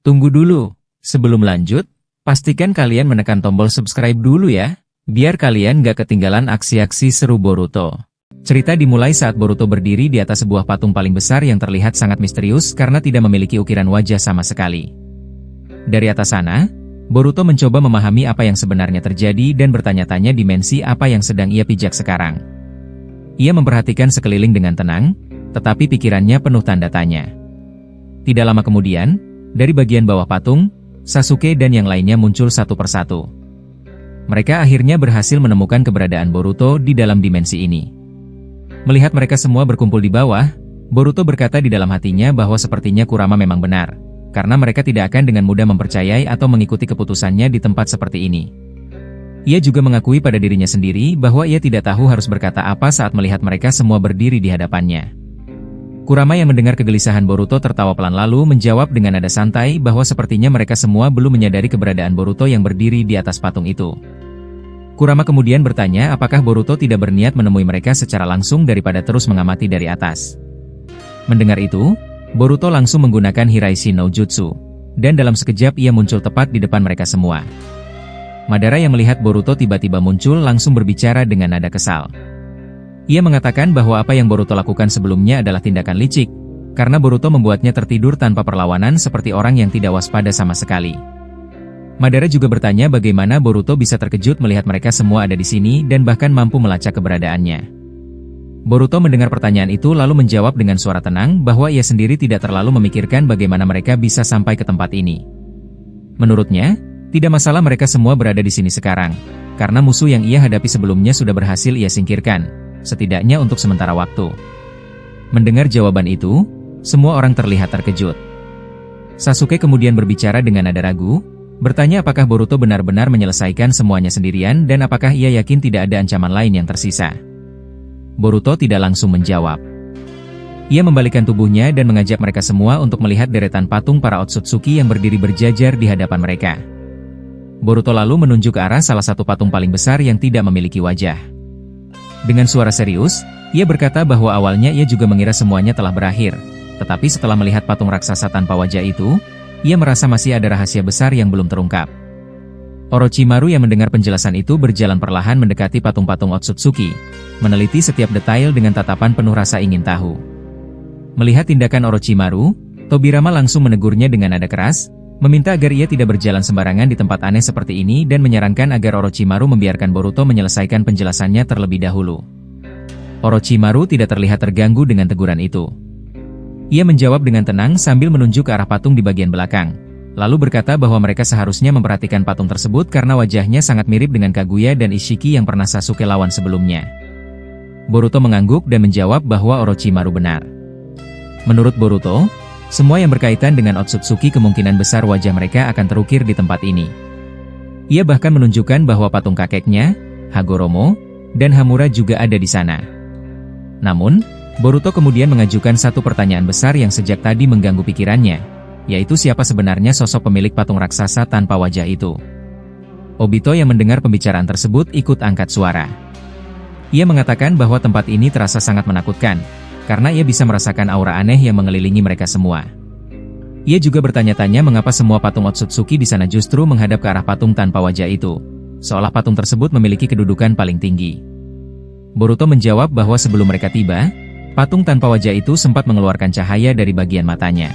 Tunggu dulu, sebelum lanjut, pastikan kalian menekan tombol subscribe dulu ya, biar kalian gak ketinggalan aksi-aksi seru Boruto. Cerita dimulai saat Boruto berdiri di atas sebuah patung paling besar yang terlihat sangat misterius karena tidak memiliki ukiran wajah sama sekali. Dari atas sana, Boruto mencoba memahami apa yang sebenarnya terjadi dan bertanya-tanya dimensi apa yang sedang ia pijak sekarang. Ia memperhatikan sekeliling dengan tenang, tetapi pikirannya penuh tanda tanya. Tidak lama kemudian, dari bagian bawah patung, Sasuke dan yang lainnya muncul satu persatu. Mereka akhirnya berhasil menemukan keberadaan Boruto di dalam dimensi ini. Melihat mereka semua berkumpul di bawah, Boruto berkata di dalam hatinya bahwa sepertinya Kurama memang benar, karena mereka tidak akan dengan mudah mempercayai atau mengikuti keputusannya di tempat seperti ini. Ia juga mengakui pada dirinya sendiri bahwa ia tidak tahu harus berkata apa saat melihat mereka semua berdiri di hadapannya. Kurama yang mendengar kegelisahan Boruto tertawa pelan lalu menjawab dengan nada santai bahwa sepertinya mereka semua belum menyadari keberadaan Boruto yang berdiri di atas patung itu. Kurama kemudian bertanya apakah Boruto tidak berniat menemui mereka secara langsung daripada terus mengamati dari atas. Mendengar itu, Boruto langsung menggunakan Hiraishi no Jutsu, dan dalam sekejap ia muncul tepat di depan mereka semua. Madara yang melihat Boruto tiba-tiba muncul langsung berbicara dengan nada kesal. Ia mengatakan bahwa apa yang Boruto lakukan sebelumnya adalah tindakan licik, karena Boruto membuatnya tertidur tanpa perlawanan seperti orang yang tidak waspada sama sekali. Madara juga bertanya bagaimana Boruto bisa terkejut melihat mereka semua ada di sini dan bahkan mampu melacak keberadaannya. Boruto mendengar pertanyaan itu lalu menjawab dengan suara tenang bahwa ia sendiri tidak terlalu memikirkan bagaimana mereka bisa sampai ke tempat ini. Menurutnya, tidak masalah mereka semua berada di sini sekarang, karena musuh yang ia hadapi sebelumnya sudah berhasil ia singkirkan, setidaknya untuk sementara waktu. Mendengar jawaban itu, semua orang terlihat terkejut. Sasuke kemudian berbicara dengan nada ragu, bertanya apakah Boruto benar-benar menyelesaikan semuanya sendirian dan apakah ia yakin tidak ada ancaman lain yang tersisa. Boruto tidak langsung menjawab. Ia membalikkan tubuhnya dan mengajak mereka semua untuk melihat deretan patung para Otsutsuki yang berdiri berjajar di hadapan mereka. Boruto lalu menunjuk ke arah salah satu patung paling besar yang tidak memiliki wajah. Dengan suara serius, ia berkata bahwa awalnya ia juga mengira semuanya telah berakhir, tetapi setelah melihat patung raksasa tanpa wajah itu, ia merasa masih ada rahasia besar yang belum terungkap. Orochimaru yang mendengar penjelasan itu berjalan perlahan mendekati patung-patung Otsutsuki, meneliti setiap detail dengan tatapan penuh rasa ingin tahu. Melihat tindakan Orochimaru, Tobirama langsung menegurnya dengan nada keras, meminta agar ia tidak berjalan sembarangan di tempat aneh seperti ini dan menyarankan agar Orochimaru membiarkan Boruto menyelesaikan penjelasannya terlebih dahulu. Orochimaru tidak terlihat terganggu dengan teguran itu. Ia menjawab dengan tenang sambil menunjuk ke arah patung di bagian belakang, lalu berkata bahwa mereka seharusnya memperhatikan patung tersebut karena wajahnya sangat mirip dengan Kaguya dan Ishiki yang pernah Sasuke lawan sebelumnya. Boruto mengangguk dan menjawab bahwa Orochimaru benar. Menurut Boruto, semua yang berkaitan dengan Otsutsuki kemungkinan besar wajah mereka akan terukir di tempat ini. Ia bahkan menunjukkan bahwa patung kakeknya, Hagoromo, dan Hamura juga ada di sana. Namun, Boruto kemudian mengajukan satu pertanyaan besar yang sejak tadi mengganggu pikirannya, yaitu siapa sebenarnya sosok pemilik patung raksasa tanpa wajah itu. Obito yang mendengar pembicaraan tersebut ikut angkat suara. Ia mengatakan bahwa tempat ini terasa sangat menakutkan, karena ia bisa merasakan aura aneh yang mengelilingi mereka semua. Ia juga bertanya-tanya mengapa semua patung Otsutsuki di sana justru menghadap ke arah patung tanpa wajah itu, seolah patung tersebut memiliki kedudukan paling tinggi. Boruto menjawab bahwa sebelum mereka tiba, patung tanpa wajah itu sempat mengeluarkan cahaya dari bagian matanya.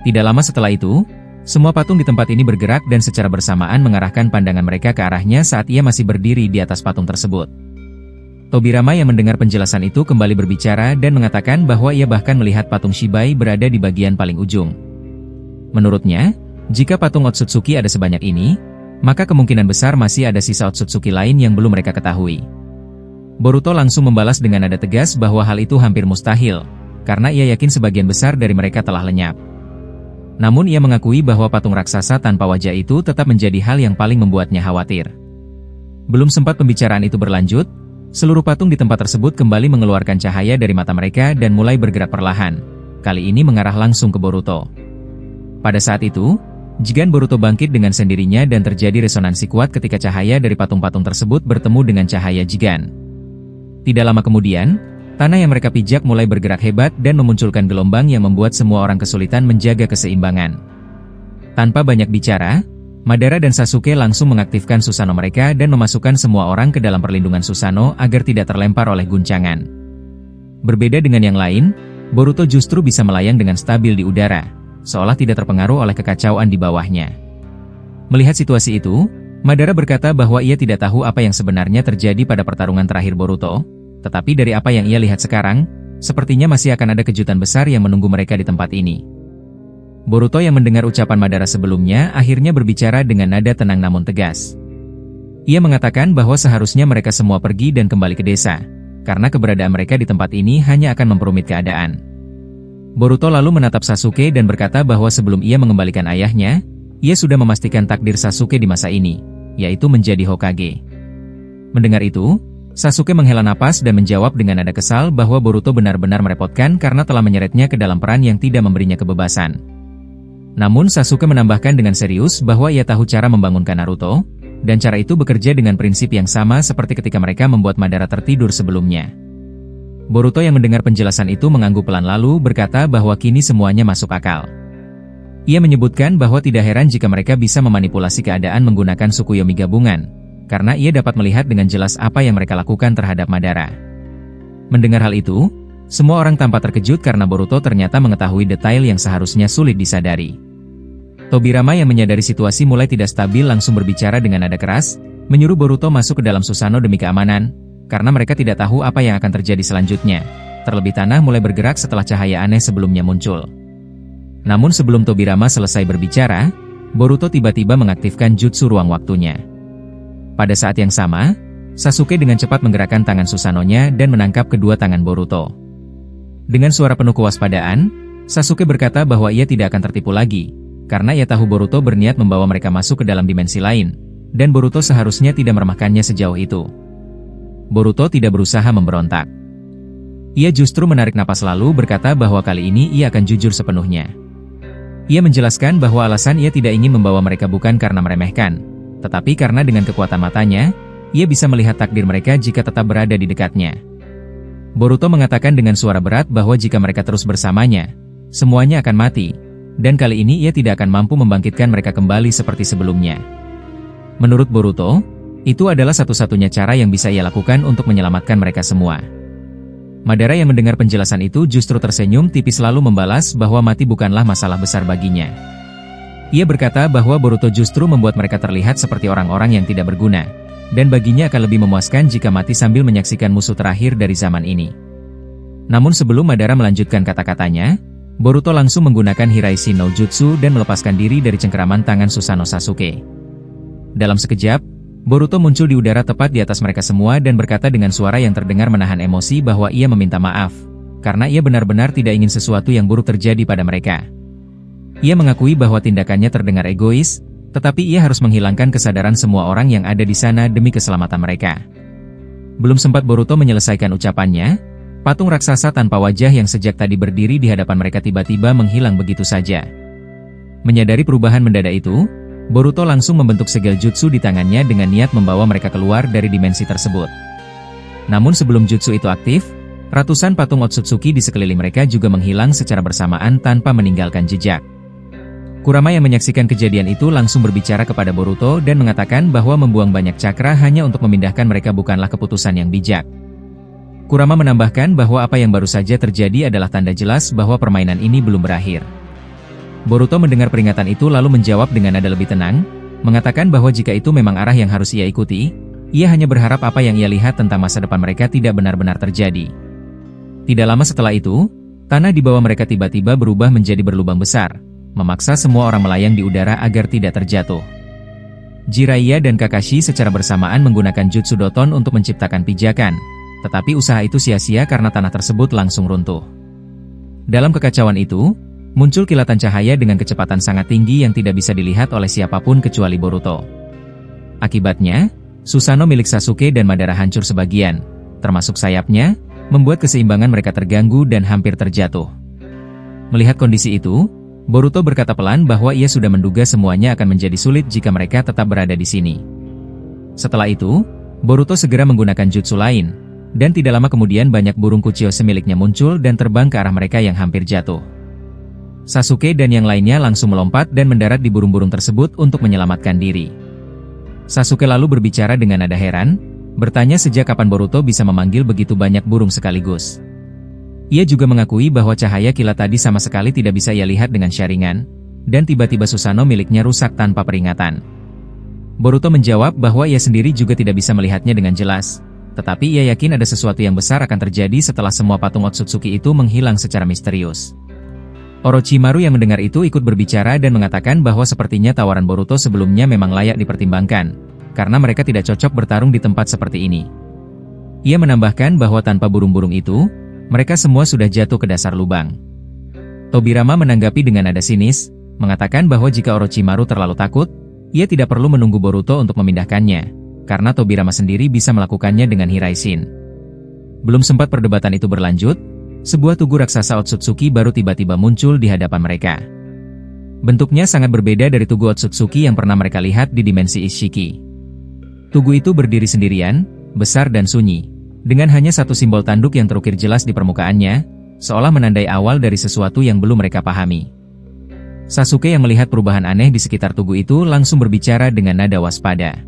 Tidak lama setelah itu, semua patung di tempat ini bergerak dan secara bersamaan mengarahkan pandangan mereka ke arahnya saat ia masih berdiri di atas patung tersebut. Tobirama yang mendengar penjelasan itu kembali berbicara dan mengatakan bahwa ia bahkan melihat patung Shibai berada di bagian paling ujung. Menurutnya, jika patung Otsutsuki ada sebanyak ini, maka kemungkinan besar masih ada sisa Otsutsuki lain yang belum mereka ketahui. Boruto langsung membalas dengan nada tegas bahwa hal itu hampir mustahil, karena ia yakin sebagian besar dari mereka telah lenyap. Namun ia mengakui bahwa patung raksasa tanpa wajah itu tetap menjadi hal yang paling membuatnya khawatir. Belum sempat pembicaraan itu berlanjut, seluruh patung di tempat tersebut kembali mengeluarkan cahaya dari mata mereka dan mulai bergerak perlahan, kali ini mengarah langsung ke Boruto. Pada saat itu, Jigan Boruto bangkit dengan sendirinya dan terjadi resonansi kuat ketika cahaya dari patung-patung tersebut bertemu dengan cahaya Jigan. Tidak lama kemudian, tanah yang mereka pijak mulai bergerak hebat dan memunculkan gelombang yang membuat semua orang kesulitan menjaga keseimbangan. Tanpa banyak bicara, Madara dan Sasuke langsung mengaktifkan Susanoo mereka dan memasukkan semua orang ke dalam perlindungan Susanoo agar tidak terlempar oleh guncangan. Berbeda dengan yang lain, Boruto justru bisa melayang dengan stabil di udara, seolah tidak terpengaruh oleh kekacauan di bawahnya. Melihat situasi itu, Madara berkata bahwa ia tidak tahu apa yang sebenarnya terjadi pada pertarungan terakhir Boruto, tetapi dari apa yang ia lihat sekarang, sepertinya masih akan ada kejutan besar yang menunggu mereka di tempat ini. Boruto yang mendengar ucapan Madara sebelumnya akhirnya berbicara dengan nada tenang namun tegas. Ia mengatakan bahwa seharusnya mereka semua pergi dan kembali ke desa, karena keberadaan mereka di tempat ini hanya akan memperumit keadaan. Boruto lalu menatap Sasuke dan berkata bahwa sebelum ia mengembalikan ayahnya, ia sudah memastikan takdir Sasuke di masa ini, yaitu menjadi Hokage. Mendengar itu, Sasuke menghela napas dan menjawab dengan nada kesal bahwa Boruto benar-benar merepotkan karena telah menyeretnya ke dalam peran yang tidak memberinya kebebasan. Namun Sasuke menambahkan dengan serius bahwa ia tahu cara membangunkan Naruto, dan cara itu bekerja dengan prinsip yang sama seperti ketika mereka membuat Madara tertidur sebelumnya. Boruto yang mendengar penjelasan itu mengangguk pelan lalu berkata bahwa kini semuanya masuk akal. Ia menyebutkan bahwa tidak heran jika mereka bisa memanipulasi keadaan menggunakan Tsukuyomi gabungan, karena ia dapat melihat dengan jelas apa yang mereka lakukan terhadap Madara. Mendengar hal itu, semua orang tampak terkejut karena Boruto ternyata mengetahui detail yang seharusnya sulit disadari. Tobirama yang menyadari situasi mulai tidak stabil langsung berbicara dengan nada keras, menyuruh Boruto masuk ke dalam Susanoo demi keamanan, karena mereka tidak tahu apa yang akan terjadi selanjutnya. Terlebih tanah mulai bergerak setelah cahaya aneh sebelumnya muncul. Namun sebelum Tobirama selesai berbicara, Boruto tiba-tiba mengaktifkan jutsu ruang waktunya. Pada saat yang sama, Sasuke dengan cepat menggerakkan tangan Susanoo-nya dan menangkap kedua tangan Boruto. Dengan suara penuh kewaspadaan, Sasuke berkata bahwa ia tidak akan tertipu lagi, karena ia tahu Boruto berniat membawa mereka masuk ke dalam dimensi lain, dan Boruto seharusnya tidak meremehkannya sejauh itu. Boruto tidak berusaha memberontak. Ia justru menarik napas lalu berkata bahwa kali ini ia akan jujur sepenuhnya. Ia menjelaskan bahwa alasan ia tidak ingin membawa mereka bukan karena meremehkan, tetapi karena dengan kekuatan matanya, ia bisa melihat takdir mereka jika tetap berada di dekatnya. Boruto mengatakan dengan suara berat bahwa jika mereka terus bersamanya, semuanya akan mati, dan kali ini ia tidak akan mampu membangkitkan mereka kembali seperti sebelumnya. Menurut Boruto, itu adalah satu-satunya cara yang bisa ia lakukan untuk menyelamatkan mereka semua. Madara yang mendengar penjelasan itu justru tersenyum tipis lalu membalas bahwa mati bukanlah masalah besar baginya. Ia berkata bahwa Boruto justru membuat mereka terlihat seperti orang-orang yang tidak berguna, dan baginya akan lebih memuaskan jika mati sambil menyaksikan musuh terakhir dari zaman ini. Namun sebelum Madara melanjutkan kata-katanya, Boruto langsung menggunakan Hiraishi no Jutsu dan melepaskan diri dari cengkeraman tangan Susanoo Sasuke. Dalam sekejap, Boruto muncul di udara tepat di atas mereka semua dan berkata dengan suara yang terdengar menahan emosi bahwa ia meminta maaf, karena ia benar-benar tidak ingin sesuatu yang buruk terjadi pada mereka. Ia mengakui bahwa tindakannya terdengar egois, tetapi ia harus menghilangkan kesadaran semua orang yang ada di sana demi keselamatan mereka. Belum sempat Boruto menyelesaikan ucapannya, patung raksasa tanpa wajah yang sejak tadi berdiri di hadapan mereka tiba-tiba menghilang begitu saja. Menyadari perubahan mendadak itu, Boruto langsung membentuk segel jutsu di tangannya dengan niat membawa mereka keluar dari dimensi tersebut. Namun sebelum jutsu itu aktif, ratusan patung Otsutsuki di sekeliling mereka juga menghilang secara bersamaan tanpa meninggalkan jejak. Kurama yang menyaksikan kejadian itu langsung berbicara kepada Boruto dan mengatakan bahwa membuang banyak cakra hanya untuk memindahkan mereka bukanlah keputusan yang bijak. Kurama menambahkan bahwa apa yang baru saja terjadi adalah tanda jelas bahwa permainan ini belum berakhir. Boruto mendengar peringatan itu lalu menjawab dengan nada lebih tenang, mengatakan bahwa jika itu memang arah yang harus ia ikuti, ia hanya berharap apa yang ia lihat tentang masa depan mereka tidak benar-benar terjadi. Tidak lama setelah itu, tanah di bawah mereka tiba-tiba berubah menjadi berlubang besar, memaksa semua orang melayang di udara agar tidak terjatuh. Jiraiya dan Kakashi secara bersamaan menggunakan Jutsu Doton untuk menciptakan pijakan, tetapi usaha itu sia-sia karena tanah tersebut langsung runtuh. Dalam kekacauan itu, muncul kilatan cahaya dengan kecepatan sangat tinggi yang tidak bisa dilihat oleh siapapun kecuali Boruto. Akibatnya, Susanoo milik Sasuke dan Madara hancur sebagian, termasuk sayapnya, membuat keseimbangan mereka terganggu dan hampir terjatuh. Melihat kondisi itu, Boruto berkata pelan bahwa ia sudah menduga semuanya akan menjadi sulit jika mereka tetap berada di sini. Setelah itu, Boruto segera menggunakan jutsu lain, dan tidak lama kemudian banyak burung kuchiyose miliknya muncul dan terbang ke arah mereka yang hampir jatuh. Sasuke dan yang lainnya langsung melompat dan mendarat di burung-burung tersebut untuk menyelamatkan diri. Sasuke lalu berbicara dengan nada heran, bertanya sejak kapan Boruto bisa memanggil begitu banyak burung sekaligus. Ia juga mengakui bahwa cahaya kilat tadi sama sekali tidak bisa ia lihat dengan Sharingan, dan tiba-tiba Susanoo miliknya rusak tanpa peringatan. Boruto menjawab bahwa ia sendiri juga tidak bisa melihatnya dengan jelas, tetapi ia yakin ada sesuatu yang besar akan terjadi setelah semua patung Otsutsuki itu menghilang secara misterius. Orochimaru yang mendengar itu ikut berbicara dan mengatakan bahwa sepertinya tawaran Boruto sebelumnya memang layak dipertimbangkan, karena mereka tidak cocok bertarung di tempat seperti ini. Ia menambahkan bahwa tanpa burung-burung itu, mereka semua sudah jatuh ke dasar lubang. Tobirama menanggapi dengan nada sinis, mengatakan bahwa jika Orochimaru terlalu takut, ia tidak perlu menunggu Boruto untuk memindahkannya, karena Tobirama sendiri bisa melakukannya dengan Hiraishin. Belum sempat perdebatan itu berlanjut, sebuah tugu raksasa Otsutsuki baru tiba-tiba muncul di hadapan mereka. Bentuknya sangat berbeda dari tugu Otsutsuki yang pernah mereka lihat di dimensi Ishiki. Tugu itu berdiri sendirian, besar dan sunyi, dengan hanya satu simbol tanduk yang terukir jelas di permukaannya, seolah menandai awal dari sesuatu yang belum mereka pahami. Sasuke yang melihat perubahan aneh di sekitar tugu itu langsung berbicara dengan nada waspada.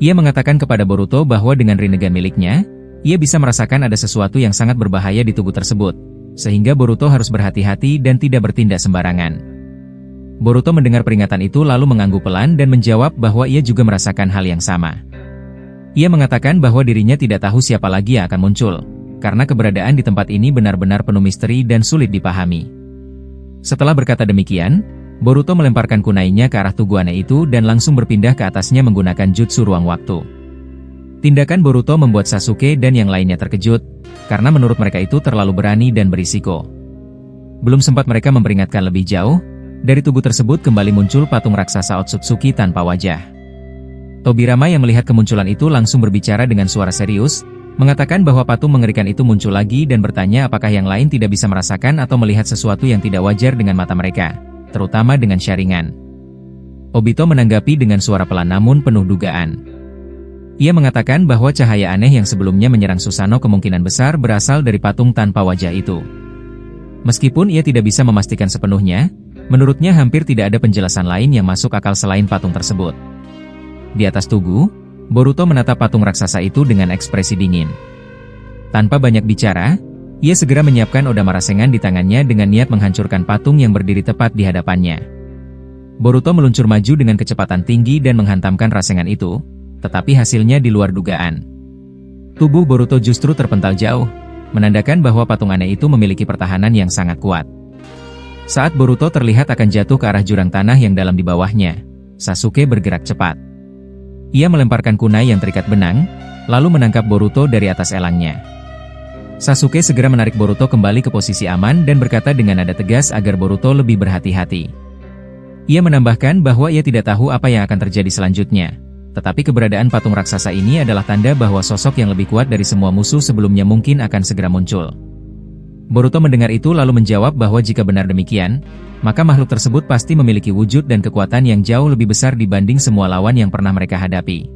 Ia mengatakan kepada Boruto bahwa dengan Rinnegan miliknya, ia bisa merasakan ada sesuatu yang sangat berbahaya di tugu tersebut, sehingga Boruto harus berhati-hati dan tidak bertindak sembarangan. Boruto mendengar peringatan itu lalu mengangguk pelan dan menjawab bahwa ia juga merasakan hal yang sama. Ia mengatakan bahwa dirinya tidak tahu siapa lagi yang akan muncul, karena keberadaan di tempat ini benar-benar penuh misteri dan sulit dipahami. Setelah berkata demikian, Boruto melemparkan kunainya ke arah tugu aneh itu dan langsung berpindah ke atasnya menggunakan jutsu ruang waktu. Tindakan Boruto membuat Sasuke dan yang lainnya terkejut, karena menurut mereka itu terlalu berani dan berisiko. Belum sempat mereka memperingatkan lebih jauh, dari tugu tersebut kembali muncul patung raksasa Otsutsuki tanpa wajah. Tobirama yang melihat kemunculan itu langsung berbicara dengan suara serius, mengatakan bahwa patung mengerikan itu muncul lagi dan bertanya apakah yang lain tidak bisa merasakan atau melihat sesuatu yang tidak wajar dengan mata mereka, terutama dengan Sharingan. Obito menanggapi dengan suara pelan namun penuh dugaan. Ia mengatakan bahwa cahaya aneh yang sebelumnya menyerang Susanoo kemungkinan besar berasal dari patung tanpa wajah itu. Meskipun ia tidak bisa memastikan sepenuhnya, menurutnya hampir tidak ada penjelasan lain yang masuk akal selain patung tersebut. Di atas tugu, Boruto menatap patung raksasa itu dengan ekspresi dingin. Tanpa banyak bicara, ia segera menyiapkan Odama Rasengan di tangannya dengan niat menghancurkan patung yang berdiri tepat di hadapannya. Boruto meluncur maju dengan kecepatan tinggi dan menghantamkan Rasengan itu, tetapi hasilnya di luar dugaan. Tubuh Boruto justru terpental jauh, menandakan bahwa patung aneh itu memiliki pertahanan yang sangat kuat. Saat Boruto terlihat akan jatuh ke arah jurang tanah yang dalam di bawahnya, Sasuke bergerak cepat. Ia melemparkan kunai yang terikat benang, lalu menangkap Boruto dari atas elangnya. Sasuke segera menarik Boruto kembali ke posisi aman dan berkata dengan nada tegas agar Boruto lebih berhati-hati. Ia menambahkan bahwa ia tidak tahu apa yang akan terjadi selanjutnya. Tetapi keberadaan patung raksasa ini adalah tanda bahwa sosok yang lebih kuat dari semua musuh sebelumnya mungkin akan segera muncul. Boruto mendengar itu lalu menjawab bahwa jika benar demikian, maka makhluk tersebut pasti memiliki wujud dan kekuatan yang jauh lebih besar dibanding semua lawan yang pernah mereka hadapi.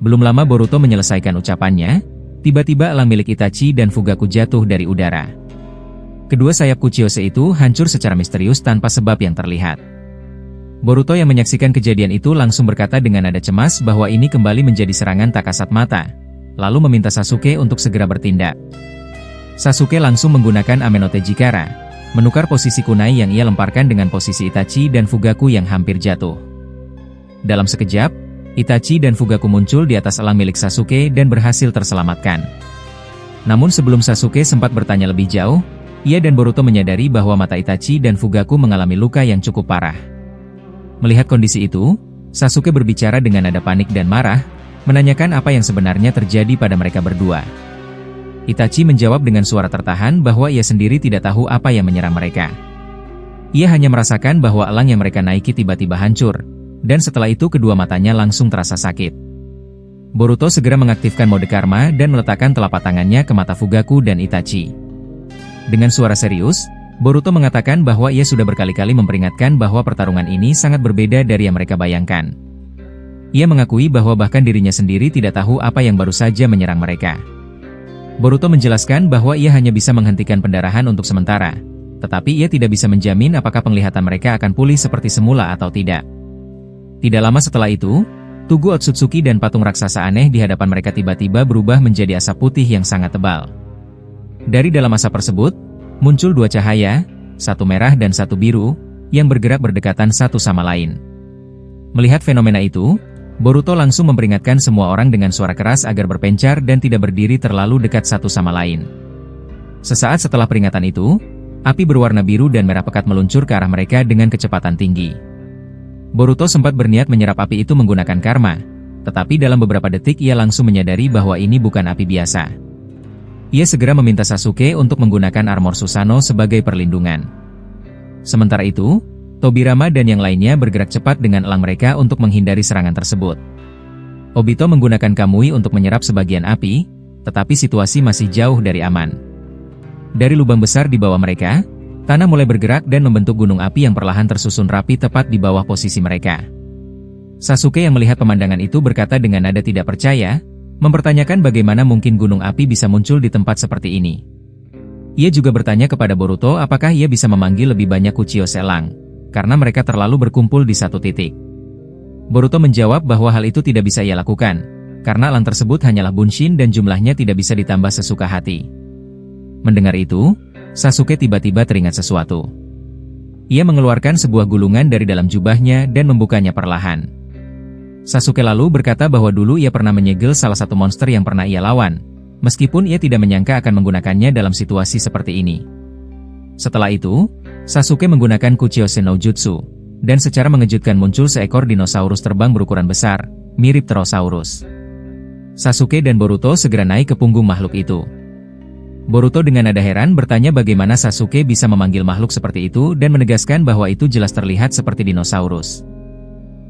Belum lama Boruto menyelesaikan ucapannya, tiba-tiba elang milik Itachi dan Fugaku jatuh dari udara. Kedua sayap Kuchiyose itu hancur secara misterius tanpa sebab yang terlihat. Boruto yang menyaksikan kejadian itu langsung berkata dengan nada cemas bahwa ini kembali menjadi serangan tak kasat mata, lalu meminta Sasuke untuk segera bertindak. Sasuke langsung menggunakan Amenote Jikara, menukar posisi kunai yang ia lemparkan dengan posisi Itachi dan Fugaku yang hampir jatuh. Dalam sekejap, Itachi dan Fugaku muncul di atas elang milik Sasuke dan berhasil terselamatkan. Namun sebelum Sasuke sempat bertanya lebih jauh, ia dan Boruto menyadari bahwa mata Itachi dan Fugaku mengalami luka yang cukup parah. Melihat kondisi itu, Sasuke berbicara dengan nada panik dan marah, menanyakan apa yang sebenarnya terjadi pada mereka berdua. Itachi menjawab dengan suara tertahan bahwa ia sendiri tidak tahu apa yang menyerang mereka. Ia hanya merasakan bahwa elang yang mereka naiki tiba-tiba hancur, dan setelah itu kedua matanya langsung terasa sakit. Boruto segera mengaktifkan mode karma dan meletakkan telapak tangannya ke mata Fugaku dan Itachi. Dengan suara serius, Boruto mengatakan bahwa ia sudah berkali-kali memperingatkan bahwa pertarungan ini sangat berbeda dari yang mereka bayangkan. Ia mengakui bahwa bahkan dirinya sendiri tidak tahu apa yang baru saja menyerang mereka. Boruto menjelaskan bahwa ia hanya bisa menghentikan pendarahan untuk sementara, Tetapi ia tidak bisa menjamin apakah penglihatan mereka akan pulih seperti semula atau tidak. Tidak lama setelah itu, tugu Otsutsuki dan patung raksasa aneh di hadapan mereka tiba-tiba berubah menjadi asap putih yang sangat tebal. Dari dalam asap tersebut, muncul dua cahaya, satu merah dan satu biru, yang bergerak berdekatan satu sama lain. Melihat fenomena itu, Boruto langsung memperingatkan semua orang dengan suara keras agar berpencar dan tidak berdiri terlalu dekat satu sama lain. Sesaat setelah peringatan itu, api berwarna biru dan merah pekat meluncur ke arah mereka dengan kecepatan tinggi. Boruto sempat berniat menyerap api itu menggunakan karma, tetapi dalam beberapa detik ia langsung menyadari bahwa ini bukan api biasa. Ia segera meminta Sasuke untuk menggunakan armor Susanoo sebagai perlindungan. Sementara itu, Tobirama dan yang lainnya bergerak cepat dengan elang mereka untuk menghindari serangan tersebut. Obito menggunakan Kamui untuk menyerap sebagian api, tetapi situasi masih jauh dari aman. Dari lubang besar di bawah mereka, tanah mulai bergerak dan membentuk gunung api yang perlahan tersusun rapi tepat di bawah posisi mereka. Sasuke yang melihat pemandangan itu berkata dengan nada tidak percaya, mempertanyakan bagaimana mungkin gunung api bisa muncul di tempat seperti ini. Ia juga bertanya kepada Boruto apakah ia bisa memanggil lebih banyak Kuchio Selang, karena mereka terlalu berkumpul di satu titik. Boruto menjawab bahwa hal itu tidak bisa ia lakukan, karena elang tersebut hanyalah bunshin dan jumlahnya tidak bisa ditambah sesuka hati. Mendengar itu, Sasuke tiba-tiba teringat sesuatu. Ia mengeluarkan sebuah gulungan dari dalam jubahnya dan membukanya perlahan. Sasuke lalu berkata bahwa dulu ia pernah menyegel salah satu monster yang pernah ia lawan, meskipun ia tidak menyangka akan menggunakannya dalam situasi seperti ini. Setelah itu, Sasuke menggunakan Kuchio Senno Jutsu, dan secara mengejutkan muncul seekor dinosaurus terbang berukuran besar, mirip Pterosaurus. Sasuke dan Boruto segera naik ke punggung makhluk itu. Boruto dengan nada heran bertanya bagaimana Sasuke bisa memanggil makhluk seperti itu dan menegaskan bahwa itu jelas terlihat seperti dinosaurus.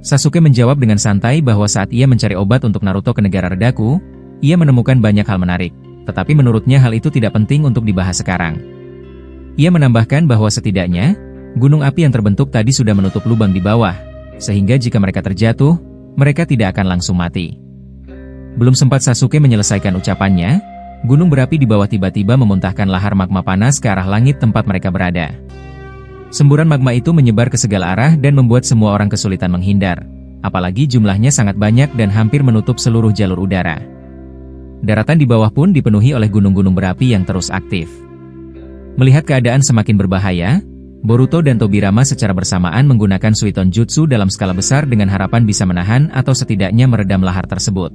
Sasuke menjawab dengan santai bahwa saat ia mencari obat untuk Naruto ke negara Redaku, ia menemukan banyak hal menarik, tetapi menurutnya hal itu tidak penting untuk dibahas sekarang. Ia menambahkan bahwa setidaknya, gunung api yang terbentuk tadi sudah menutup lubang di bawah, sehingga jika mereka terjatuh, mereka tidak akan langsung mati. Belum sempat Sasuke menyelesaikan ucapannya, gunung berapi di bawah tiba-tiba memuntahkan lahar magma panas ke arah langit tempat mereka berada. Semburan magma itu menyebar ke segala arah dan membuat semua orang kesulitan menghindar, apalagi jumlahnya sangat banyak dan hampir menutup seluruh jalur udara. Daratan di bawah pun dipenuhi oleh gunung-gunung berapi yang terus aktif. Melihat keadaan semakin berbahaya, Boruto dan Tobirama secara bersamaan menggunakan Suiton Jutsu dalam skala besar dengan harapan bisa menahan atau setidaknya meredam lahar tersebut.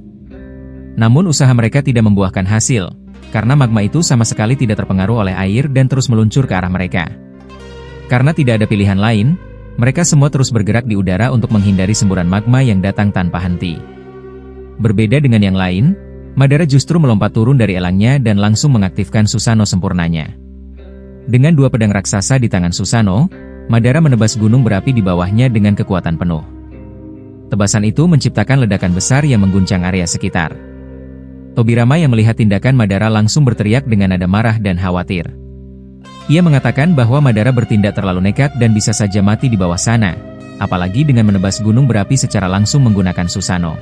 Namun usaha mereka tidak membuahkan hasil, karena magma itu sama sekali tidak terpengaruh oleh air dan terus meluncur ke arah mereka. Karena tidak ada pilihan lain, mereka semua terus bergerak di udara untuk menghindari semburan magma yang datang tanpa henti. Berbeda dengan yang lain, Madara justru melompat turun dari elangnya dan langsung mengaktifkan Susanoo sempurnanya. Dengan dua pedang raksasa di tangan Susanoo, Madara menebas gunung berapi di bawahnya dengan kekuatan penuh. Tebasan itu menciptakan ledakan besar yang mengguncang area sekitar. Tobirama yang melihat tindakan Madara langsung berteriak dengan nada marah dan khawatir. Ia mengatakan bahwa Madara bertindak terlalu nekat dan bisa saja mati di bawah sana, apalagi dengan menebas gunung berapi secara langsung menggunakan Susanoo.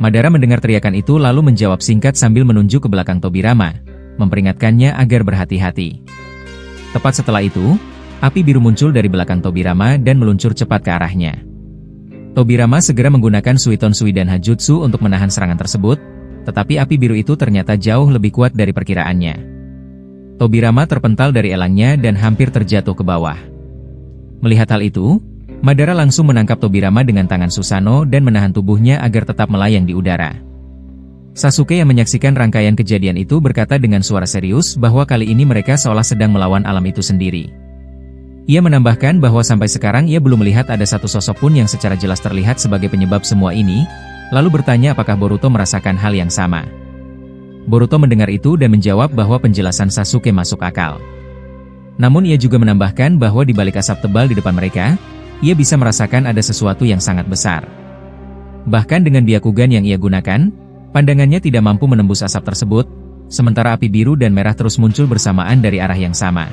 Madara mendengar teriakan itu lalu menjawab singkat sambil menunjuk ke belakang Tobirama, memperingatkannya agar berhati-hati. Tepat setelah itu, api biru muncul dari belakang Tobirama dan meluncur cepat ke arahnya. Tobirama segera menggunakan Suiton Sui dan Hajutsu untuk menahan serangan tersebut, tetapi api biru itu ternyata jauh lebih kuat dari perkiraannya. Tobirama terpental dari elangnya dan hampir terjatuh ke bawah. Melihat hal itu, Madara langsung menangkap Tobirama dengan tangan Susanoo dan menahan tubuhnya agar tetap melayang di udara. Sasuke yang menyaksikan rangkaian kejadian itu berkata dengan suara serius bahwa kali ini mereka seolah sedang melawan alam itu sendiri. Ia menambahkan bahwa sampai sekarang ia belum melihat ada satu sosok pun yang secara jelas terlihat sebagai penyebab semua ini, lalu bertanya apakah Boruto merasakan hal yang sama. Boruto mendengar itu dan menjawab bahwa penjelasan Sasuke masuk akal. Namun ia juga menambahkan bahwa di balik asap tebal di depan mereka, ia bisa merasakan ada sesuatu yang sangat besar. Bahkan dengan Byakugan yang ia gunakan, pandangannya tidak mampu menembus asap tersebut, sementara api biru dan merah terus muncul bersamaan dari arah yang sama.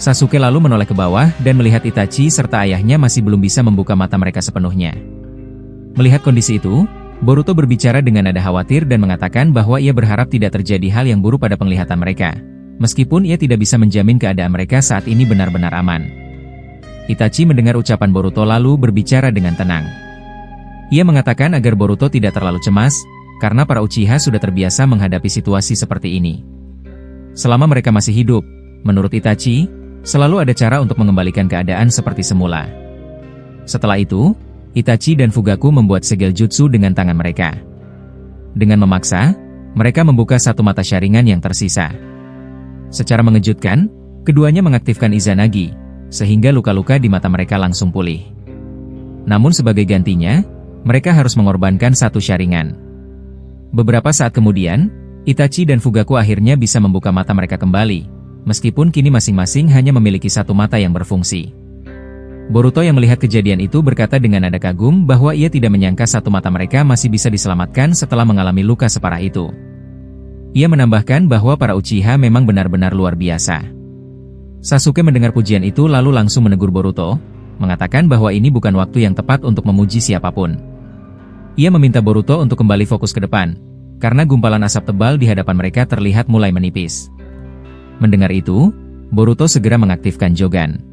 Sasuke lalu menoleh ke bawah dan melihat Itachi serta ayahnya masih belum bisa membuka mata mereka sepenuhnya. Melihat kondisi itu, Boruto berbicara dengan nada khawatir dan mengatakan bahwa ia berharap tidak terjadi hal yang buruk pada penglihatan mereka, meskipun ia tidak bisa menjamin keadaan mereka saat ini benar-benar aman. Itachi mendengar ucapan Boruto lalu berbicara dengan tenang. Ia mengatakan agar Boruto tidak terlalu cemas, karena para Uchiha sudah terbiasa menghadapi situasi seperti ini. Selama mereka masih hidup, menurut Itachi, selalu ada cara untuk mengembalikan keadaan seperti semula. Setelah itu, Itachi dan Fugaku membuat segel jutsu dengan tangan mereka. Dengan memaksa, mereka membuka satu mata Sharingan yang tersisa. Secara mengejutkan, keduanya mengaktifkan Izanagi, sehingga luka-luka di mata mereka langsung pulih. Namun sebagai gantinya, mereka harus mengorbankan satu Sharingan. Beberapa saat kemudian, Itachi dan Fugaku akhirnya bisa membuka mata mereka kembali, meskipun kini masing-masing hanya memiliki satu mata yang berfungsi. Boruto yang melihat kejadian itu berkata dengan nada kagum bahwa ia tidak menyangka satu mata mereka masih bisa diselamatkan setelah mengalami luka separah itu. Ia menambahkan bahwa para Uchiha memang benar-benar luar biasa. Sasuke mendengar pujian itu lalu langsung menegur Boruto, mengatakan bahwa ini bukan waktu yang tepat untuk memuji siapapun. Ia meminta Boruto untuk kembali fokus ke depan, karena gumpalan asap tebal di hadapan mereka terlihat mulai menipis. Mendengar itu, Boruto segera mengaktifkan Jogan.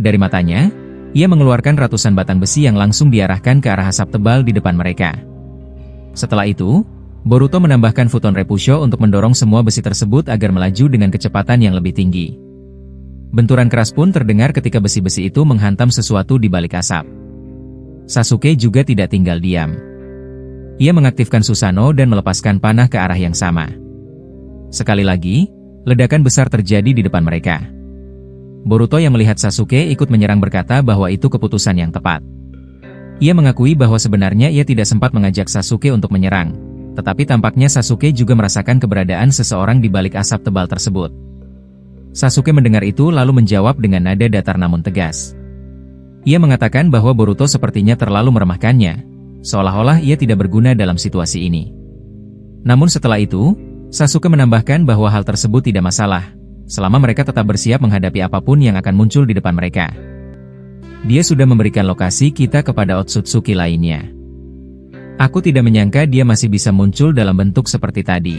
Dari matanya, ia mengeluarkan ratusan batang besi yang langsung diarahkan ke arah asap tebal di depan mereka. Setelah itu, Boruto menambahkan Futon Repusho untuk mendorong semua besi tersebut agar melaju dengan kecepatan yang lebih tinggi. Benturan keras pun terdengar ketika besi-besi itu menghantam sesuatu di balik asap. Sasuke juga tidak tinggal diam. Ia mengaktifkan Susanoo dan melepaskan panah ke arah yang sama. Sekali lagi, ledakan besar terjadi di depan mereka. Boruto yang melihat Sasuke ikut menyerang berkata bahwa itu keputusan yang tepat. Ia mengakui bahwa sebenarnya ia tidak sempat mengajak Sasuke untuk menyerang, tetapi tampaknya Sasuke juga merasakan keberadaan seseorang di balik asap tebal tersebut. Sasuke mendengar itu lalu menjawab dengan nada datar namun tegas. Ia mengatakan bahwa Boruto sepertinya terlalu meremehkannya, seolah-olah ia tidak berguna dalam situasi ini. Namun setelah itu, Sasuke menambahkan bahwa hal tersebut tidak masalah, selama mereka tetap bersiap menghadapi apapun yang akan muncul di depan mereka. Dia sudah memberikan lokasi kita kepada Otsutsuki lainnya. Aku tidak menyangka dia masih bisa muncul dalam bentuk seperti tadi.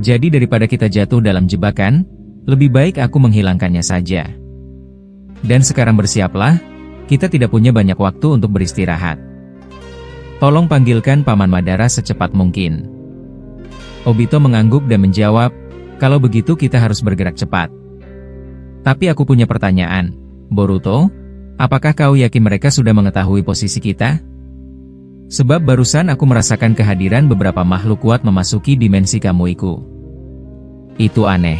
Jadi daripada kita jatuh dalam jebakan, lebih baik aku menghilangkannya saja. Dan sekarang bersiaplah, kita tidak punya banyak waktu untuk beristirahat. Tolong panggilkan Paman Madara secepat mungkin. Obito mengangguk dan menjawab, kalau begitu kita harus bergerak cepat. Tapi aku punya pertanyaan, Boruto, apakah kau yakin mereka sudah mengetahui posisi kita? Sebab barusan aku merasakan kehadiran beberapa makhluk kuat memasuki dimensi Kamuiku. Itu aneh.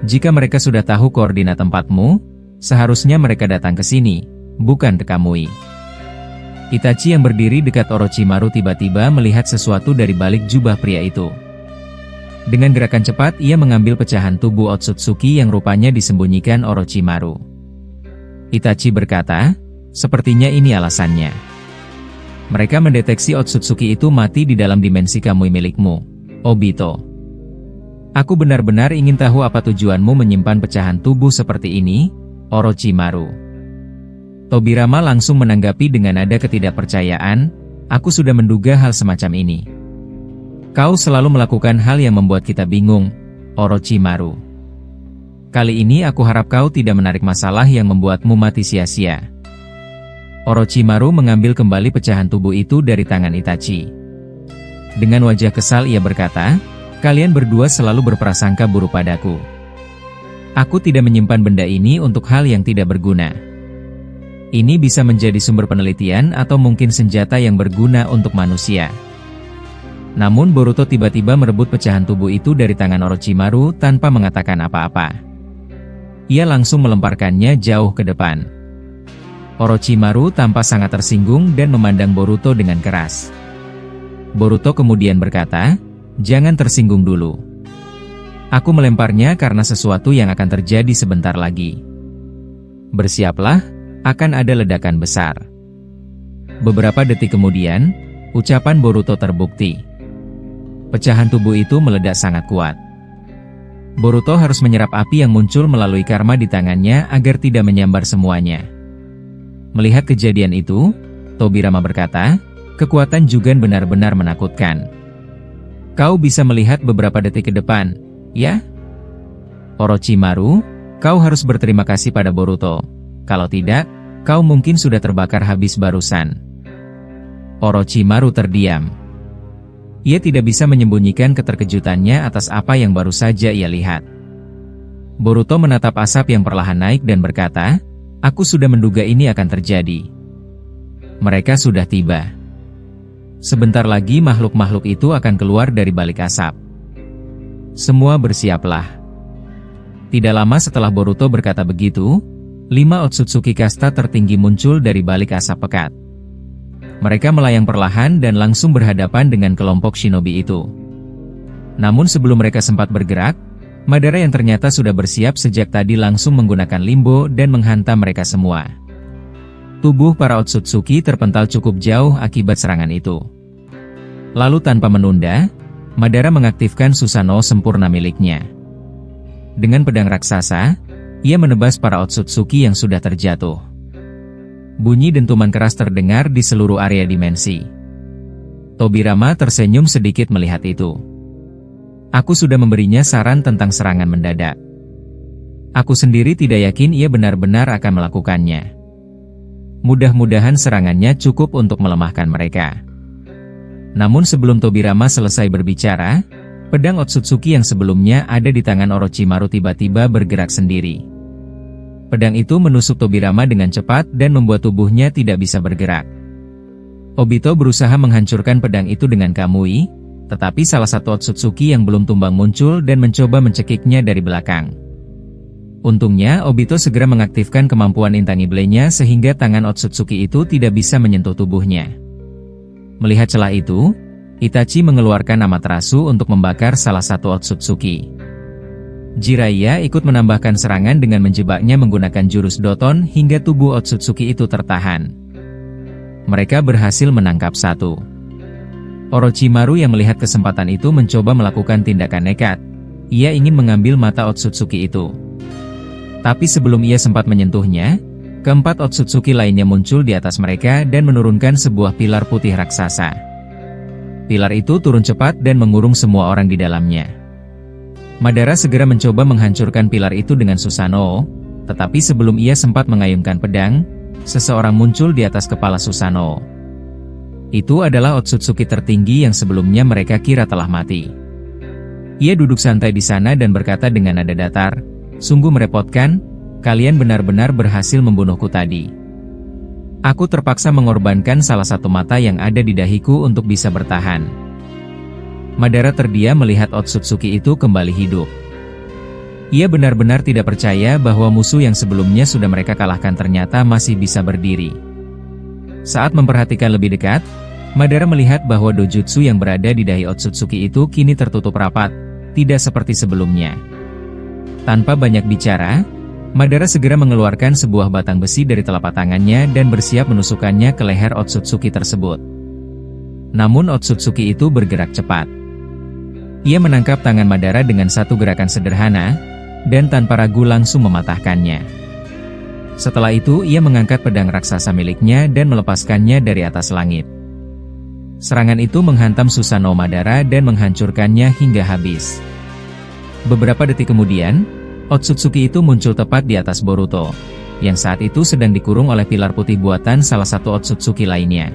Jika mereka sudah tahu koordinat tempatmu, seharusnya mereka datang ke sini, bukan ke Kamui. Itachi yang berdiri dekat Orochimaru tiba-tiba melihat sesuatu dari balik jubah pria itu. Dengan gerakan cepat ia mengambil pecahan tubuh Otsutsuki yang rupanya disembunyikan Orochimaru. Itachi berkata, sepertinya ini alasannya. Mereka mendeteksi Otsutsuki itu mati di dalam dimensi Kamui milikmu, Obito. Aku benar-benar ingin tahu apa tujuanmu menyimpan pecahan tubuh seperti ini, Orochimaru. Tobirama langsung menanggapi dengan nada ketidakpercayaan, aku sudah menduga hal semacam ini. Kau selalu melakukan hal yang membuat kita bingung, Orochimaru. Kali ini aku harap kau tidak menarik masalah yang membuatmu mati sia-sia. Orochimaru mengambil kembali pecahan tubuh itu dari tangan Itachi. Dengan wajah kesal ia berkata, kalian berdua selalu berprasangka buruk padaku. Aku tidak menyimpan benda ini untuk hal yang tidak berguna. Ini bisa menjadi sumber penelitian atau mungkin senjata yang berguna untuk manusia. Namun Boruto tiba-tiba merebut pecahan tubuh itu dari tangan Orochimaru tanpa mengatakan apa-apa. Ia langsung melemparkannya jauh ke depan. Orochimaru tampak sangat tersinggung dan memandang Boruto dengan keras. Boruto kemudian berkata, jangan tersinggung dulu. Aku melemparnya karena sesuatu yang akan terjadi sebentar lagi. Bersiaplah, akan ada ledakan besar. Beberapa detik kemudian, ucapan Boruto terbukti. Pecahan tubuh itu meledak sangat kuat. Boruto harus menyerap api yang muncul melalui karma di tangannya agar tidak menyambar semuanya. Melihat kejadian itu, Tobirama berkata, kekuatan Jugan benar-benar menakutkan. Kau bisa melihat beberapa detik ke depan, ya? Orochimaru, kau harus berterima kasih pada Boruto. Kalau tidak, kau mungkin sudah terbakar habis barusan. Orochimaru terdiam. Ia tidak bisa menyembunyikan keterkejutannya atas apa yang baru saja ia lihat. Boruto menatap asap yang perlahan naik dan berkata, "Aku sudah menduga ini akan terjadi." Mereka sudah tiba. Sebentar lagi makhluk-makhluk itu akan keluar dari balik asap. Semua bersiaplah. Tidak lama setelah Boruto berkata begitu, 5 Otsutsuki kasta tertinggi muncul dari balik asap pekat. Mereka melayang perlahan dan langsung berhadapan dengan kelompok shinobi itu. Namun sebelum mereka sempat bergerak, Madara yang ternyata sudah bersiap sejak tadi langsung menggunakan limbo dan menghantam mereka semua. Tubuh para Otsutsuki terpental cukup jauh akibat serangan itu. Lalu tanpa menunda, Madara mengaktifkan Susanoo sempurna miliknya. Dengan pedang raksasa, ia menebas para Otsutsuki yang sudah terjatuh. Bunyi dentuman keras terdengar di seluruh area dimensi. Tobirama tersenyum sedikit melihat itu. Aku sudah memberinya saran tentang serangan mendadak. Aku sendiri tidak yakin ia benar-benar akan melakukannya. Mudah-mudahan serangannya cukup untuk melemahkan mereka. Namun sebelum Tobirama selesai berbicara, pedang Otsutsuki yang sebelumnya ada di tangan Orochimaru tiba-tiba bergerak sendiri. Pedang itu menusuk Tobirama dengan cepat dan membuat tubuhnya tidak bisa bergerak. Obito berusaha menghancurkan pedang itu dengan kamui, tetapi salah satu Otsutsuki yang belum tumbang muncul dan mencoba mencekiknya dari belakang. Untungnya Obito segera mengaktifkan kemampuan intangible-nya sehingga tangan Otsutsuki itu tidak bisa menyentuh tubuhnya. Melihat celah itu, Itachi mengeluarkan Amaterasu untuk membakar salah satu Otsutsuki. Jiraiya ikut menambahkan serangan dengan menjebaknya menggunakan jurus Doton hingga tubuh Otsutsuki itu tertahan. Mereka berhasil menangkap satu. Orochimaru yang melihat kesempatan itu mencoba melakukan tindakan nekat. Ia ingin mengambil mata Otsutsuki itu. Tapi sebelum ia sempat menyentuhnya, keempat Otsutsuki lainnya muncul di atas mereka dan menurunkan sebuah pilar putih raksasa. Pilar itu turun cepat dan mengurung semua orang di dalamnya. Madara segera mencoba menghancurkan pilar itu dengan Susanoo, tetapi sebelum ia sempat mengayunkan pedang, seseorang muncul di atas kepala Susanoo. Itu adalah Otsutsuki tertinggi yang sebelumnya mereka kira telah mati. Ia duduk santai di sana dan berkata dengan nada datar, "Sungguh merepotkan, kalian benar-benar berhasil membunuhku tadi. Aku terpaksa mengorbankan salah satu mata yang ada di dahiku untuk bisa bertahan." Madara terdiam melihat Otsutsuki itu kembali hidup. Ia benar-benar tidak percaya bahwa musuh yang sebelumnya sudah mereka kalahkan ternyata masih bisa berdiri. Saat memperhatikan lebih dekat, Madara melihat bahwa dojutsu yang berada di dahi Otsutsuki itu kini tertutup rapat, tidak seperti sebelumnya. Tanpa banyak bicara, Madara segera mengeluarkan sebuah batang besi dari telapak tangannya dan bersiap menusukkannya ke leher Otsutsuki tersebut. Namun Otsutsuki itu bergerak cepat. Ia menangkap tangan Madara dengan satu gerakan sederhana, dan tanpa ragu langsung mematahkannya. Setelah itu ia mengangkat pedang raksasa miliknya dan melepaskannya dari atas langit. Serangan itu menghantam Susanoo Madara dan menghancurkannya hingga habis. Beberapa detik kemudian, Otsutsuki itu muncul tepat di atas Boruto, yang saat itu sedang dikurung oleh pilar putih buatan salah satu Otsutsuki lainnya.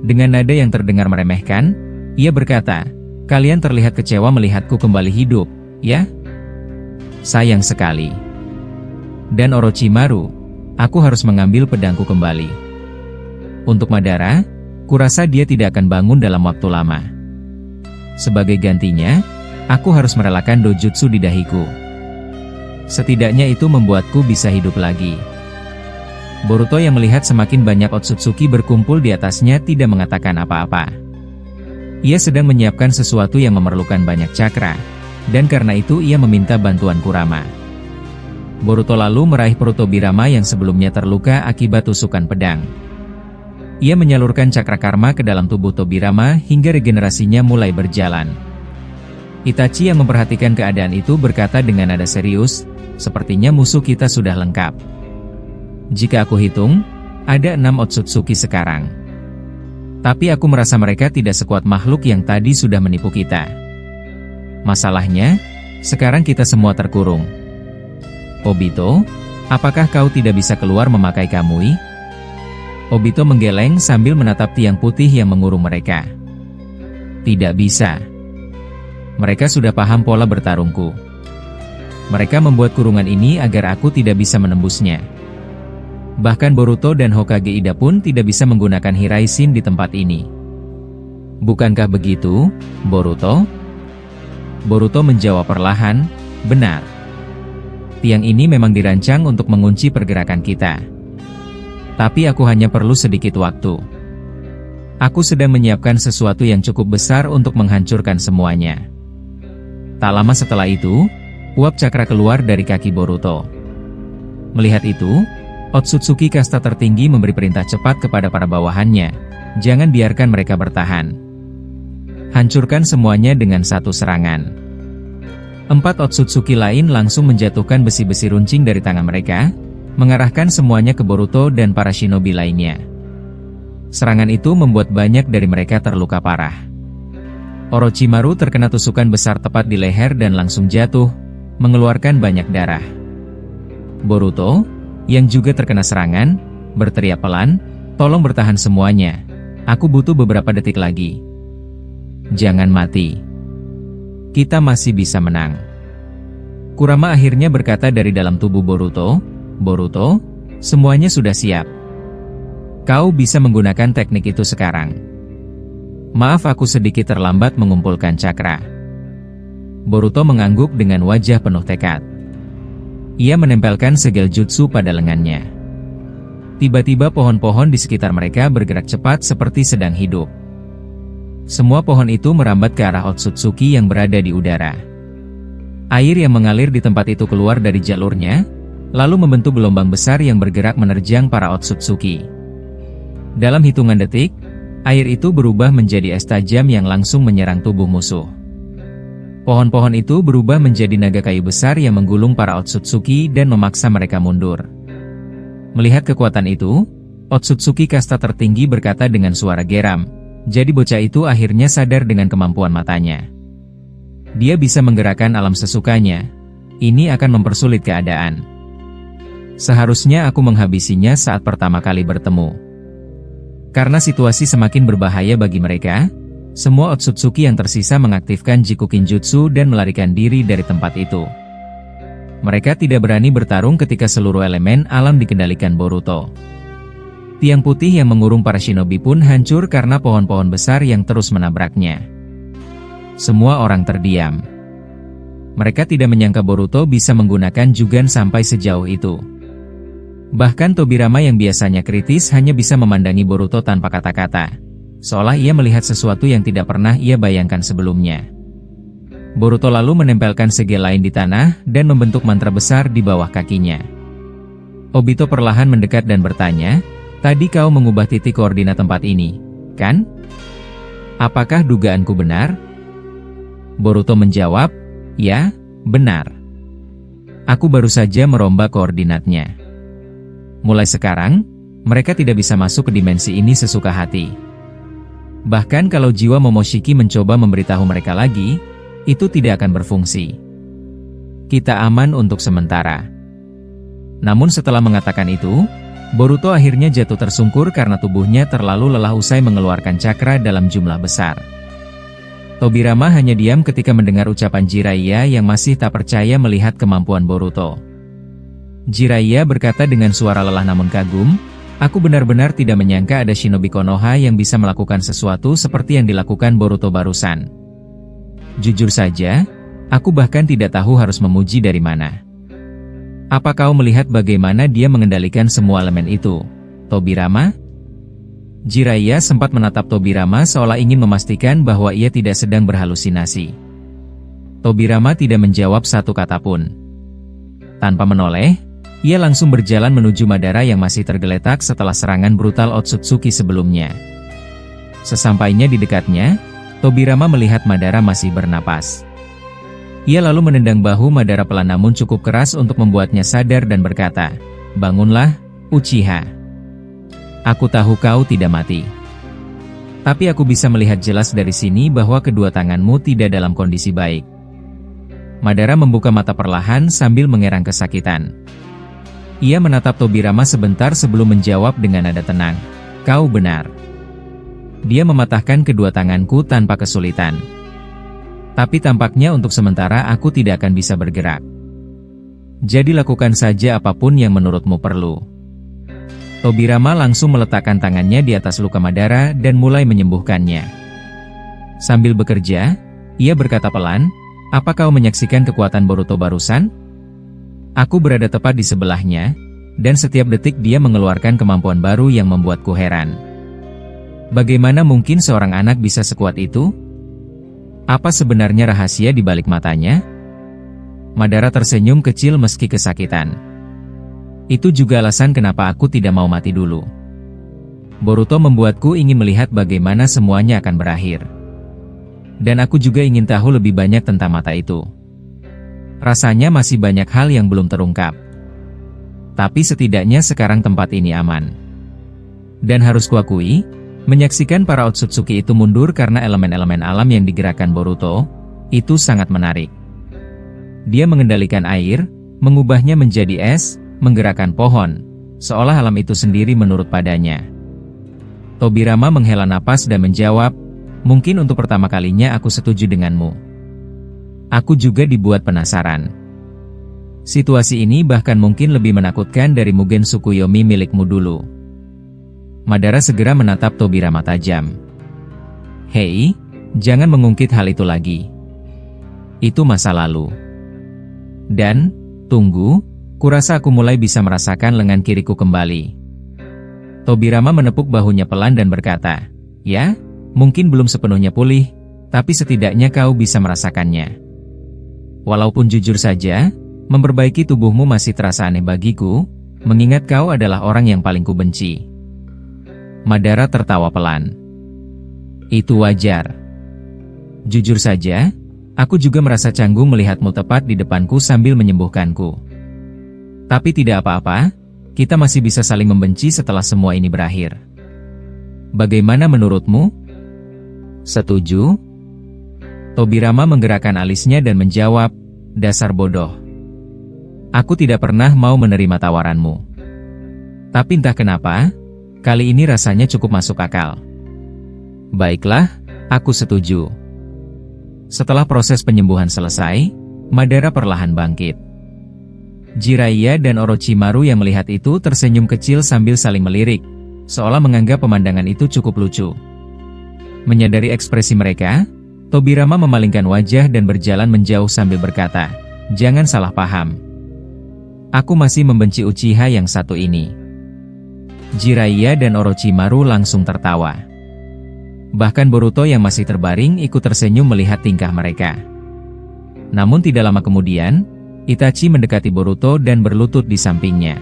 Dengan nada yang terdengar meremehkan, ia berkata, "Kalian terlihat kecewa melihatku kembali hidup, ya? Sayang sekali. Dan Orochimaru, aku harus mengambil pedangku kembali." Untuk Madara, kurasa dia tidak akan bangun dalam waktu lama. Sebagai gantinya, aku harus merelakan dojutsu di dahiku. Setidaknya itu membuatku bisa hidup lagi. Boruto yang melihat semakin banyak Otsutsuki berkumpul di atasnya tidak mengatakan apa-apa. Ia sedang menyiapkan sesuatu yang memerlukan banyak cakra, dan karena itu ia meminta bantuan Kurama. Boruto lalu meraih perut Tobirama yang sebelumnya terluka akibat tusukan pedang. Ia menyalurkan cakra karma ke dalam tubuh Tobirama hingga regenerasinya mulai berjalan. Itachi yang memperhatikan keadaan itu berkata dengan nada serius, "Sepertinya musuh kita sudah lengkap. Jika aku hitung, ada 6 Otsutsuki sekarang. Tapi aku merasa mereka tidak sekuat makhluk yang tadi sudah menipu kita. Masalahnya, Sekarang kita semua terkurung. Obito, apakah kau tidak bisa keluar memakai kamui? Obito menggeleng sambil menatap tiang putih yang mengurung mereka. Tidak bisa. Mereka sudah paham pola bertarungku. Mereka membuat kurungan ini agar aku tidak bisa menembusnya. Bahkan Boruto dan Hokage Ida pun tidak bisa menggunakan Hiraishin di tempat ini. Bukankah begitu, Boruto? Boruto menjawab perlahan, benar. Tiang ini memang dirancang untuk mengunci pergerakan kita. Tapi aku hanya perlu sedikit waktu. Aku sedang menyiapkan sesuatu yang cukup besar untuk menghancurkan semuanya. Tak lama setelah itu, uap cakra keluar dari kaki Boruto. Melihat itu, Otsutsuki kasta tertinggi memberi perintah cepat kepada para bawahannya. Jangan biarkan mereka bertahan. Hancurkan semuanya dengan satu serangan. 4 Otsutsuki lain langsung menjatuhkan besi-besi runcing dari tangan mereka, mengarahkan semuanya ke Boruto dan para shinobi lainnya. Serangan itu membuat banyak dari mereka terluka parah. Orochimaru terkena tusukan besar tepat di leher dan langsung jatuh, mengeluarkan banyak darah. Boruto, yang juga terkena serangan, berteriak pelan, "Tolong bertahan semuanya. Aku butuh beberapa detik lagi. Jangan mati. Kita masih bisa menang." Kurama akhirnya berkata dari dalam tubuh Boruto, "Boruto, semuanya sudah siap. Kau bisa menggunakan teknik itu sekarang." "Maaf, aku sedikit terlambat mengumpulkan cakra." Boruto mengangguk dengan wajah penuh tekad. Ia menempelkan segel jutsu pada lengannya. Tiba-tiba pohon-pohon di sekitar mereka bergerak cepat seperti sedang hidup. Semua pohon itu merambat ke arah Otsutsuki yang berada di udara. Air yang mengalir di tempat itu keluar dari jalurnya, lalu membentuk gelombang besar yang bergerak menerjang para Otsutsuki. Dalam hitungan detik, air itu berubah menjadi es tajam yang langsung menyerang tubuh musuh. Pohon-pohon itu berubah menjadi naga kayu besar yang menggulung para Otsutsuki dan memaksa mereka mundur. Melihat kekuatan itu, Otsutsuki kasta tertinggi berkata dengan suara geram, "Jadi bocah itu akhirnya sadar dengan kemampuan matanya. Dia bisa menggerakkan alam sesukanya. Ini akan mempersulit keadaan. Seharusnya aku menghabisinya saat pertama kali bertemu." Karena situasi semakin berbahaya bagi mereka, semua Otsutsuki yang tersisa mengaktifkan Jikukin Jutsu dan melarikan diri dari tempat itu. Mereka tidak berani bertarung ketika seluruh elemen alam dikendalikan Boruto. Tiang putih yang mengurung para shinobi pun hancur karena pohon-pohon besar yang terus menabraknya. Semua orang terdiam. Mereka tidak menyangka Boruto bisa menggunakan Jugan sampai sejauh itu. Bahkan Tobirama yang biasanya kritis hanya bisa memandangi Boruto tanpa kata-kata, seolah ia melihat sesuatu yang tidak pernah ia bayangkan sebelumnya. Boruto lalu menempelkan segel lain di tanah dan membentuk mantra besar di bawah kakinya. Obito perlahan mendekat dan bertanya, "Tadi kau mengubah titik koordinat tempat ini, kan? Apakah dugaanku benar?" Boruto menjawab, "Ya, benar. Aku baru saja merombak koordinatnya. Mulai sekarang, mereka tidak bisa masuk ke dimensi ini sesuka hati. Bahkan kalau jiwa Momoshiki mencoba memberitahu mereka lagi, itu tidak akan berfungsi. Kita aman untuk sementara." Namun setelah mengatakan itu, Boruto akhirnya jatuh tersungkur karena tubuhnya terlalu lelah usai mengeluarkan cakra dalam jumlah besar. Tobirama hanya diam ketika mendengar ucapan Jiraiya yang masih tak percaya melihat kemampuan Boruto. Jiraiya berkata dengan suara lelah namun kagum, "Aku benar-benar tidak menyangka ada shinobi Konoha yang bisa melakukan sesuatu seperti yang dilakukan Boruto barusan. Jujur saja, aku bahkan tidak tahu harus memuji dari mana." "Apa kau melihat bagaimana dia mengendalikan semua elemen itu, Tobirama?" Jiraiya sempat menatap Tobirama seolah ingin memastikan bahwa ia tidak sedang berhalusinasi. Tobirama tidak menjawab satu kata pun. Tanpa menoleh, ia langsung berjalan menuju Madara yang masih tergeletak setelah serangan brutal Otsutsuki sebelumnya. Sesampainya di dekatnya, Tobirama melihat Madara masih bernapas. Ia lalu menendang bahu Madara pelan namun cukup keras untuk membuatnya sadar dan berkata, "Bangunlah, Uchiha. Aku tahu kau tidak mati. Tapi aku bisa melihat jelas dari sini bahwa kedua tanganmu tidak dalam kondisi baik." Madara membuka mata perlahan sambil mengerang kesakitan. Ia menatap Tobirama sebentar sebelum menjawab dengan nada tenang. Kau benar. Dia mematahkan kedua tanganku tanpa kesulitan. Tapi tampaknya untuk sementara aku tidak akan bisa bergerak. Jadi lakukan saja apapun yang menurutmu perlu. Tobirama langsung meletakkan tangannya di atas luka Madara dan mulai menyembuhkannya. Sambil bekerja, ia berkata pelan, apa kau menyaksikan kekuatan Boruto barusan? Aku berada tepat di sebelahnya, dan setiap detik dia mengeluarkan kemampuan baru yang membuatku heran. Bagaimana mungkin seorang anak bisa sekuat itu? Apa sebenarnya rahasia di balik matanya? Madara tersenyum kecil meski kesakitan. Itu juga alasan kenapa aku tidak mau mati dulu. Boruto membuatku ingin melihat bagaimana semuanya akan berakhir. Dan aku juga ingin tahu lebih banyak tentang mata itu. Rasanya masih banyak hal yang belum terungkap. Tapi setidaknya sekarang tempat ini aman. Dan harus kuakui, menyaksikan para Otsutsuki itu mundur karena elemen-elemen alam yang digerakkan Boruto, itu sangat menarik. Dia mengendalikan air, mengubahnya menjadi es, menggerakkan pohon, seolah alam itu sendiri menurut padanya. Tobirama menghela napas dan menjawab, mungkin untuk pertama kalinya aku setuju denganmu. Aku juga dibuat penasaran. Situasi ini bahkan mungkin lebih menakutkan dari Mugen Tsukuyomi milikmu dulu. Madara segera menatap Tobirama tajam. Hei, jangan mengungkit hal itu lagi. Itu masa lalu. Dan, tunggu, kurasa aku mulai bisa merasakan lengan kiriku kembali. Tobirama menepuk bahunya pelan dan berkata, ya, mungkin belum sepenuhnya pulih, tapi setidaknya kau bisa merasakannya. Walaupun jujur saja, memperbaiki tubuhmu masih terasa aneh bagiku, mengingat kau adalah orang yang paling kubenci. Madara tertawa pelan. Itu wajar. Jujur saja, aku juga merasa canggung melihatmu tepat di depanku sambil menyembuhkanku. Tapi tidak apa-apa, kita masih bisa saling membenci setelah semua ini berakhir. Bagaimana menurutmu? Setuju? Tobirama menggerakkan alisnya dan menjawab, dasar bodoh. Aku tidak pernah mau menerima tawaranmu. Tapi entah kenapa, kali ini rasanya cukup masuk akal. Baiklah, aku setuju. Setelah proses penyembuhan selesai, Madara perlahan bangkit. Jiraiya dan Orochimaru yang melihat itu tersenyum kecil sambil saling melirik, seolah menganggap pemandangan itu cukup lucu. Menyadari ekspresi mereka, Tobirama memalingkan wajah dan berjalan menjauh sambil berkata, jangan salah paham. Aku masih membenci Uchiha yang satu ini. Jiraiya dan Orochimaru langsung tertawa. Bahkan Boruto yang masih terbaring ikut tersenyum melihat tingkah mereka. Namun tidak lama kemudian, Itachi mendekati Boruto dan berlutut di sampingnya.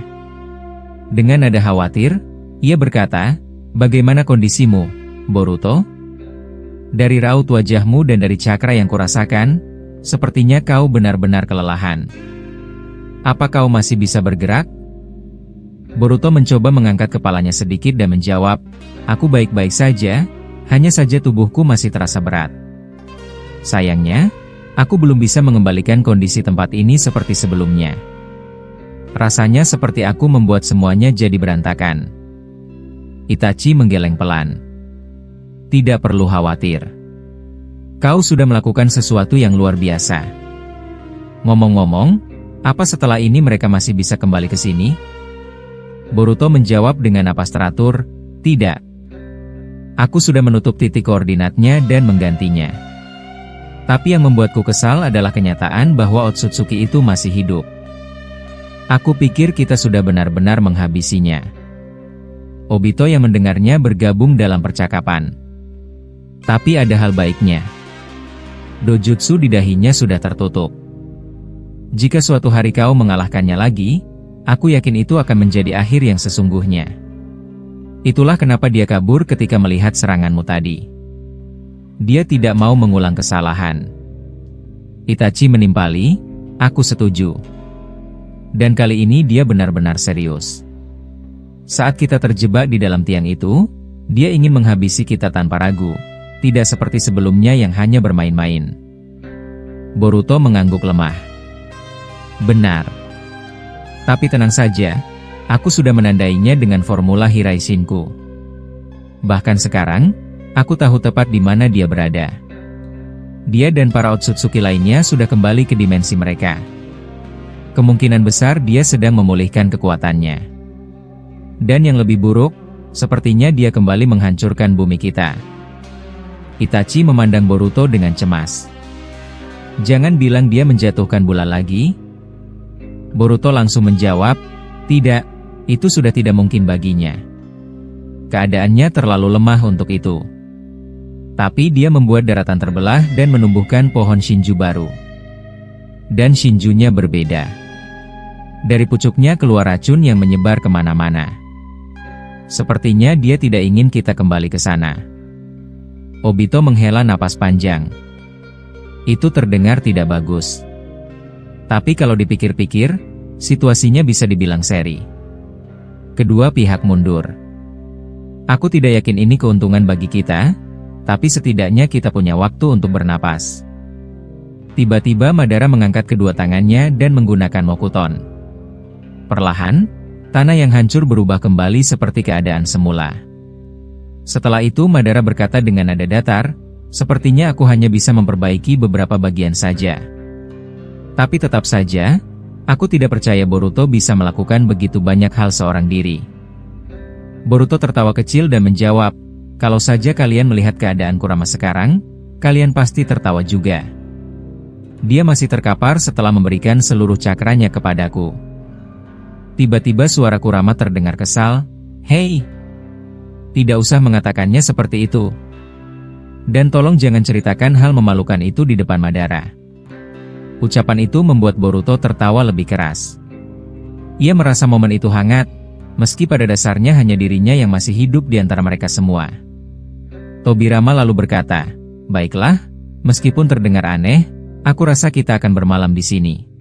Dengan nada khawatir, ia berkata, bagaimana kondisimu, Boruto? Dari raut wajahmu dan dari cakra yang kurasakan, sepertinya kau benar-benar kelelahan. Apa kau masih bisa bergerak? Boruto mencoba mengangkat kepalanya sedikit dan menjawab, aku baik-baik saja, hanya saja tubuhku masih terasa berat. Sayangnya, aku belum bisa mengembalikan kondisi tempat ini seperti sebelumnya. Rasanya seperti aku membuat semuanya jadi berantakan. Itachi menggeleng pelan. Tidak perlu khawatir. Kau sudah melakukan sesuatu yang luar biasa. Ngomong-ngomong, apa setelah ini mereka masih bisa kembali ke sini? Boruto menjawab dengan napas teratur, tidak. Aku sudah menutup titik koordinatnya dan menggantinya. Tapi yang membuatku kesal adalah kenyataan bahwa Otsutsuki itu masih hidup. Aku pikir kita sudah benar-benar menghabisinya. Obito yang mendengarnya bergabung dalam percakapan. Tapi ada hal baiknya. Dojutsu di dahinya sudah tertutup. Jika suatu hari kau mengalahkannya lagi, aku yakin itu akan menjadi akhir yang sesungguhnya. Itulah kenapa dia kabur ketika melihat seranganmu tadi. Dia tidak mau mengulang kesalahan. Itachi menimpali, aku setuju. Dan kali ini dia benar-benar serius. Saat kita terjebak di dalam tiang itu, dia ingin menghabisi kita tanpa ragu. Tidak seperti sebelumnya yang hanya bermain-main. Boruto mengangguk lemah. Benar. Tapi tenang saja, aku sudah menandainya dengan formula Hiraishinku. Bahkan sekarang, aku tahu tepat di mana dia berada. Dia dan para Otsutsuki lainnya sudah kembali ke dimensi mereka. Kemungkinan besar dia sedang memulihkan kekuatannya. Dan yang lebih buruk, sepertinya dia kembali menghancurkan bumi kita. Itachi memandang Boruto dengan cemas. Jangan bilang dia menjatuhkan bola lagi. Boruto langsung menjawab, tidak, itu sudah tidak mungkin baginya. Keadaannya terlalu lemah untuk itu. Tapi dia membuat daratan terbelah dan menumbuhkan pohon Shinju baru. Dan Shinjunya berbeda. Dari pucuknya keluar racun yang menyebar kemana-mana. Sepertinya dia tidak ingin kita kembali ke sana. Obito menghela napas panjang. Itu terdengar tidak bagus. Tapi kalau dipikir-pikir, situasinya bisa dibilang seri. Kedua pihak mundur. Aku tidak yakin ini keuntungan bagi kita, tapi setidaknya kita punya waktu untuk bernapas. Tiba-tiba Madara mengangkat kedua tangannya dan menggunakan Mokuton. Perlahan, tanah yang hancur berubah kembali seperti keadaan semula. Setelah itu Madara berkata dengan nada datar, sepertinya aku hanya bisa memperbaiki beberapa bagian saja. Tapi tetap saja, aku tidak percaya Boruto bisa melakukan begitu banyak hal seorang diri. Boruto tertawa kecil dan menjawab, kalau saja kalian melihat keadaan Kurama sekarang, kalian pasti tertawa juga. Dia masih terkapar setelah memberikan seluruh cakranya kepadaku. Tiba-tiba suara Kurama terdengar kesal, hei! Tidak usah mengatakannya seperti itu. Dan tolong jangan ceritakan hal memalukan itu di depan Madara. Ucapan itu membuat Boruto tertawa lebih keras. Ia merasa momen itu hangat, meski pada dasarnya hanya dirinya yang masih hidup di antara mereka semua. Tobirama lalu berkata, baiklah, meskipun terdengar aneh, aku rasa kita akan bermalam di sini.